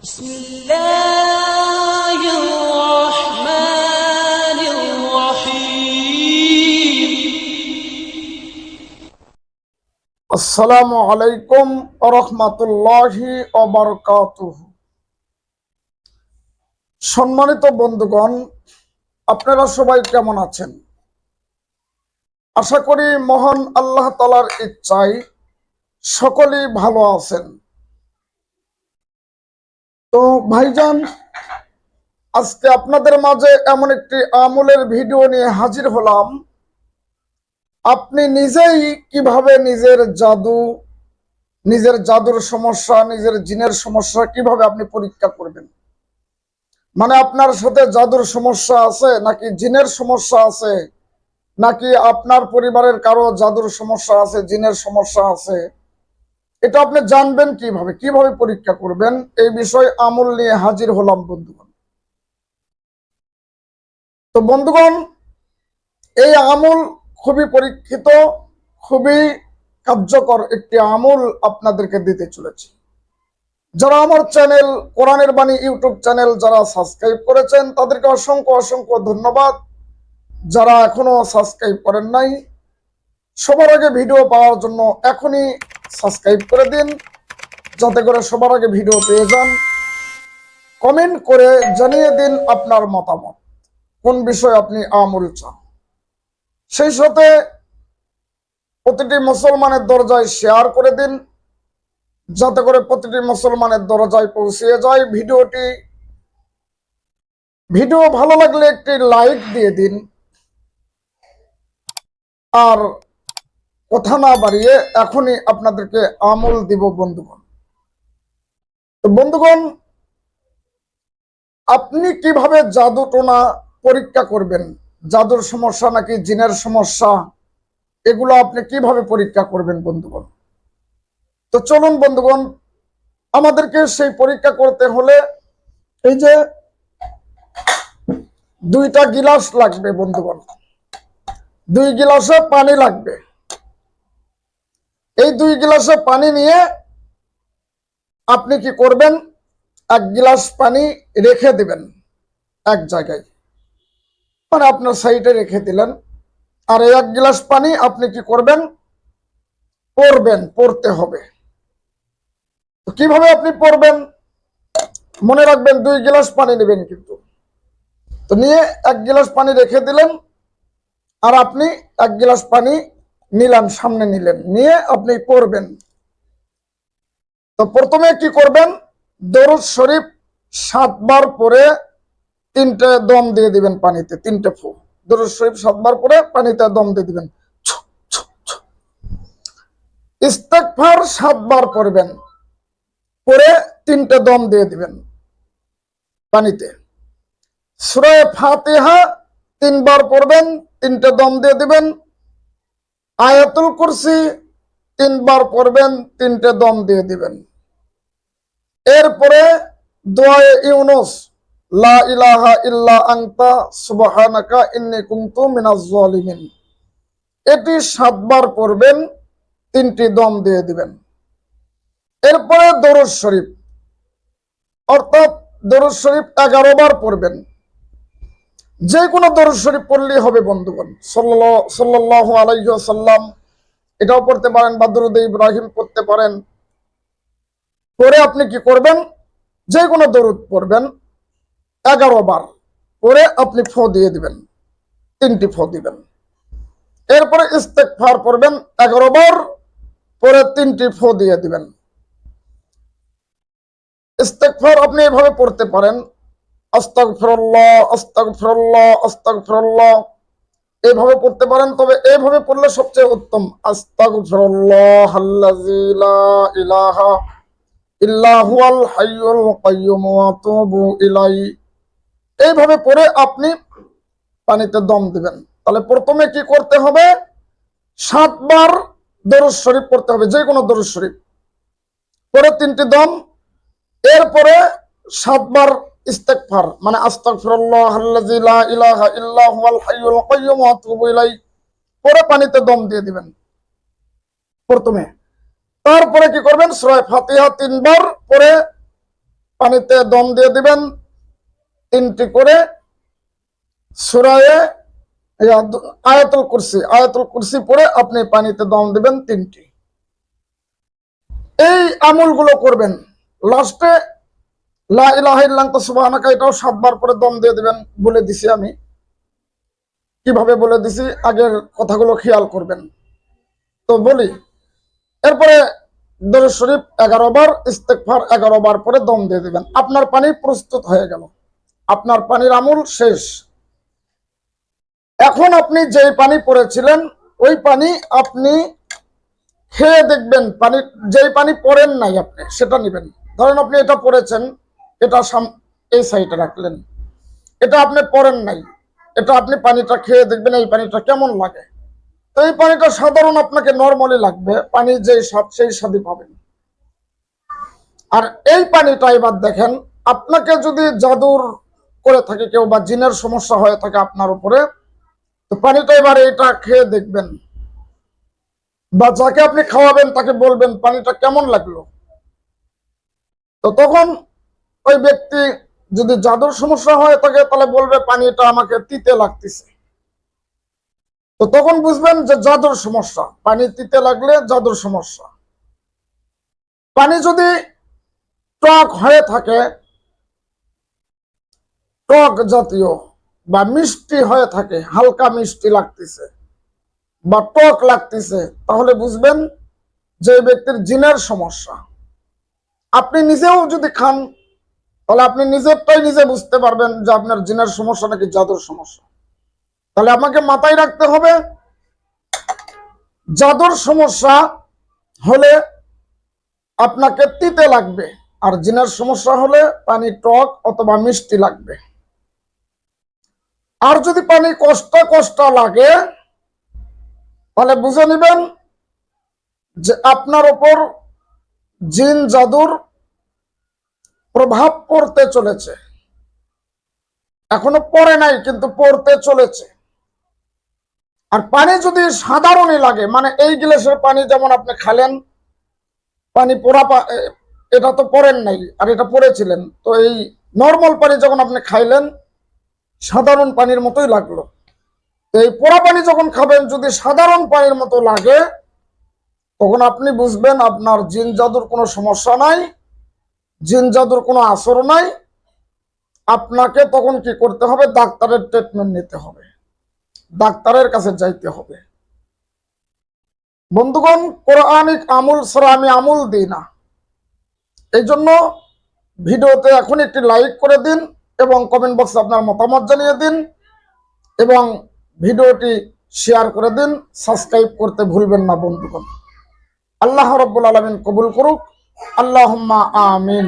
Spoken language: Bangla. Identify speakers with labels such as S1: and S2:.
S1: بسم الله الرحمن الرحيم
S2: আসসালামু আলাইকুম ওয়া রাহমাতুল্লাহি ওয়া বারাকাতুহু। সম্মানিত বন্ধুগণ, আপনারা সবাই কেমন আছেন? আশা করি মহান আল্লাহ তাআলার ইচ্ছায় সকলেই ভালো আছেন। তো ভাইজান, আজকে আপনাদের মাঝে এমন একটি আমলের ভিডিও নিয়ে হাজির হলাম। আপনি নিজেই কিভাবে নিজের জাদুর সমস্যা, নিজের জিনের সমস্যা কিভাবে আপনি পরীক্ষা করবেন। মানে আপনার সাথে জাদুর সমস্যা আছে নাকি জিনের সমস্যা আছে, নাকি আপনার পরিবারের কারো জাদুর সমস্যা আছে, জিনের সমস্যা আছে, এটা আপনি জানবেন কিভাবে পরীক্ষা করবেন, এই বিষয়ে আমল নিয়ে হাজির হলাম বন্ধুগণ। তো বন্ধুগণ, এই আমল খুবই পরীক্ষিত, খুবই কার্যকর একটি আমল আপনাদেরকে দিতে চলেছি। যারা আমার চ্যানেল কোরআনের বাণী ইউটিউব চ্যানেল যারা সাবস্ক্রাইব করেছেন তাদেরকে অসংখ্য অসংখ্য ধন্যবাদ। যারা এখনো সাবস্ক্রাইব করেন নাই, সবার আগে ভিডিও পাওয়ার জন্য এখনই সাবস্ক্রাইব করে দিন, যাতে করে সবার আগে ভিডিও পেয়ে যান। কমেন্ট করে জানিয়ে দিন আপনার মতামত, কোন বিষয়ে আপনি আমল চান। সেই সাথে প্রতিটি মুসলমানের দরজায় শেয়ার করে দিন, যাতে করে প্রতিটি মুসলমানের দরজায় পৌঁছে যায়। ভিডিও ভালো লাগলে একটি লাইক দিয়ে দিন। আর কথা না বাড়িয়ে এখনই আপনাদেরকে আমল দিব বন্ধুগণ। তো বন্ধুগণ, আপনি কিভাবে জাদু টোনা পরীক্ষা করবেন, জাদুর সমস্যা নাকি জিনের সমস্যা, এগুলো আপনি কিভাবে পরীক্ষা করবেন বন্ধুগণ। তো চলুন বন্ধুগণ, আমাদেরকে সেই পরীক্ষা করতে হলে এই যে দুইটা গিলাস লাগবে বন্ধুগণ, 2 গিলাসে পানি লাগবে। এই 2 গিলাসে পানি নিয়ে আপনি কি করবেন, 1 গিলাস পানি রেখে দিবেন এক জায়গায়, মানে আপনার সাইডে রেখে দিলেন। আর এই 1 গিলাস পানি আপনি কি করবেন, পড়তে হবে। তো কিভাবে আপনি পড়বেন, মনে রাখবেন 2 গিলাস পানি নেবেন কিন্তু। তো নিয়ে 1 গিলাস পানি রেখে দিলেন, আর আপনি 1 গিলাস পানি নিলেন, সামনে নিলেন, নিয়ে আপনি পড়বেন। তো প্রথমে কি করবেন, দরুদ শরীফ 7 বার পরে 3টে দম দিয়ে দিবেন পানিতে, 3টে ফু। দরুদ শরীফ 7 বার পরে পানিতে দম দিয়ে দিবেন। ইস্তেগফার 7 বার পড়বেন, পরে 3টে দম দিয়ে দিবেন পানিতে। সূরা ফাতিহা 3 বার পড়বেন, 3টে দম দিয়ে দিবেন। আয়াতুল কুরসি 3 বার পড়বেন, 3টে দম দিয়ে দিবেন। এরপরে দোয়ায়ে ইউনুস, লা ইলাহা ইল্লা আনতা সুবহানাকা ইন্নী কুনতু মিনাজ জালিমিন, এটি 7 বার পড়বেন, 3টি দম দিয়ে দিবেন। এরপরে দরুদ শরীফ, অর্থাৎ দরুদ শরীফ 11 বার পড়বেন। যে কোনো দরুদ শরীফ পড়লেই হবে বন্ধুগণ। সাল্লাল্লাহু আলাইহি ওয়াসাল্লাম এটাও পড়তে পারেন, বা দরুদে ইব্রাহিম পড়তে পারেন। পরে আপনি কি করবেন, যে কোনো দরুদ পড়বেন 11 বার, পরে আপনি ফু দিয়ে দিবেন, 3টি ফু দিবেন। এরপরে ইস্তেগফার পড়বেন 11 বার, পরে 3টি ফু দিয়ে দিবেন। ইস্তেগফার আপনি এভাবে পড়তে পারেন, আস্তাগফিরুল্লাহ আস্তাগফিরুল্লাহ আস্তাগফিরুল্লাহ, এইভাবে পড়তে পারেন। তবে এইভাবে পড়লে সবচেয়ে উত্তম, আস্তাগফিরুল্লাহাল্লাযী লা ইলাহা ইল্লা হুয়াল হাইয়ুল কাইয়্যুম ওয়া আতুবু ইলাইহি, এইভাবে পড়ে আপনি পানিতে দম দিবেন। তাহলে প্রথমে কি করতে হবে, 7 বার দরুদ শরীফ পড়তে হবে, যে কোনো দরুদ শরীফ, পরে 3টি দম। এরপরে 7 বার ইস্তেগফার, মানে আস্তাগফিরুল্লাহাল্লাযী লা ইলাহা ইল্লা হুয়াল হাইয়ুল কাইয়্যুম ওয়া আতুবু ইলাইহি, পরে পানিতে দম দিয়ে দিবেন প্রথমে। তারপরে কি করবেন, সূরা ফাতিহা 3 বার পরে পানিতে দম দিয়ে দিবেন 3টি করে সূরায়ে আয়াতুল কুরসি পড়ে আপনি পানিতে দম দিবেন 3টি। এই আমলগুলো করবেন। লাস্টে লা ইলাহা ইল্লা আনতা সুবহানাকা এটাও 7 বার পরে দম দিয়ে দিবেন। বলে দিছি আমি কিভাবে বলে দিছি, আগের কথাগুলো খেয়াল করবেন। তো বলি, এরপরে দরুদ শরীফ 11 বার, ইস্তেগফার 11 বার পরে দম দিয়ে দিবেন। আপনার পানি প্রস্তুত হয়ে গেল, আপনার পানির আমল শেষ। এখন আপনি যেই পানি পড়েছিলেন ওই পানি আপনি খেয়ে দেখবেন। পানি যেই পানি পড়েন নাই আপনি সেটা নেবেন। ধরেন আপনি এটা পড়েছেন, এটা এই সাইডে রাখলেন, এটা আপনি পড়েন নাই, এটা আপনি পানিটা খেয়ে দেখবেন এই পানিটা কেমন লাগে। তো এই পানিটা সাধারণ আপনাকে নরমালি লাগবে, পানি যেই স্বাদ সেই স্বাদই পাবেন। আর এই পানিটা এবার দেখেন, আপনাকে যদি জাদুর করে থাকে কেউ বা জিনের সমস্যা হয়ে থাকে আপনার উপরে, তো পানিটা এবার এটা খেয়ে দেখবেন, বা যাকে আপনি খাওয়াবেন তাকে বলবেন পানিটা কেমন লাগলো। তো তখন ওই ব্যক্তি যদি জাদুর সমস্যা হয়ে থাকে তাহলে বলবে পানিটা আমাকে তিতে লাগতেছে। তো তখন বুঝবেন যে জাদুর সমস্যা, পানি তিতে লাগলে জাদুর সমস্যা। পানি যদি টক হয়ে থাকে, টক জাতীয় বা মিষ্টি হয়ে থাকে, হালকা মিষ্টি লাগতেছে বা টক লাগতেছে, তাহলে বুঝবেন যে ব্যক্তির জিনের সমস্যা। আপনি নিজেও যদি খান তাহলে আপনি নিজেরটাই নিজে বুঝতে পারবেন যে আপনার জিনের সমস্যা নাকি জাদুর সমস্যা। তাহলে আমাকে মাথায় রাখতে হবে, জাদুর সমস্যা হলে আপনাকে তিতে লাগবে, আর জিনের সমস্যা হলে পানি টক অথবা মিষ্টি লাগবে। আর যদি পানি কষ্টা কষ্টা লাগে তাহলে বুঝে নেবেন যে আপনার উপর জিন জাদুর প্রভাব পড়তে চলেছে। এখনো পড়ে নাই কিন্তু পড়তে চলেছে। আর পানি যদি সাধারণই লাগে, মানে এই গ্লাসের পানি যেমন আপনি খালেন, পানি পোড়া, এটা তো পড়েন নাই আর এটা পড়েছিলেন, তো এই নর্মাল পানি যখন আপনি খাইলেন সাধারণ পানির মতোই লাগলো। এই পোড়া পানি যখন খাবেন যদি সাধারণ পানির মতো লাগে, তখন আপনি বুঝবেন আপনার জিন জাদুর কোনো সমস্যা নাই, জিন জাদুর কোনো আসর নাই। আপনাকে তখন কি করতে হবে? ডাক্তারের ট্রিটমেন্ট নিতে হবে, ডাক্তারের কাছে যাইতে হবে। বন্ধুগণ, কোরআনিক আমল ছাড়া আমি আমল দিই না। এই জন্য ভিডিওতে এখন একটি লাইক করে দিন এবং কমেন্ট বক্সে আপনার মতামত জানিয়ে দিন এবং ভিডিওটি শেয়ার করে দিন। সাবস্ক্রাইব করতে ভুলবেন না বন্ধুগণ। আল্লাহ রাব্বুল আলামিন কবুল করুক। আল্লাহুম্মা আমিন।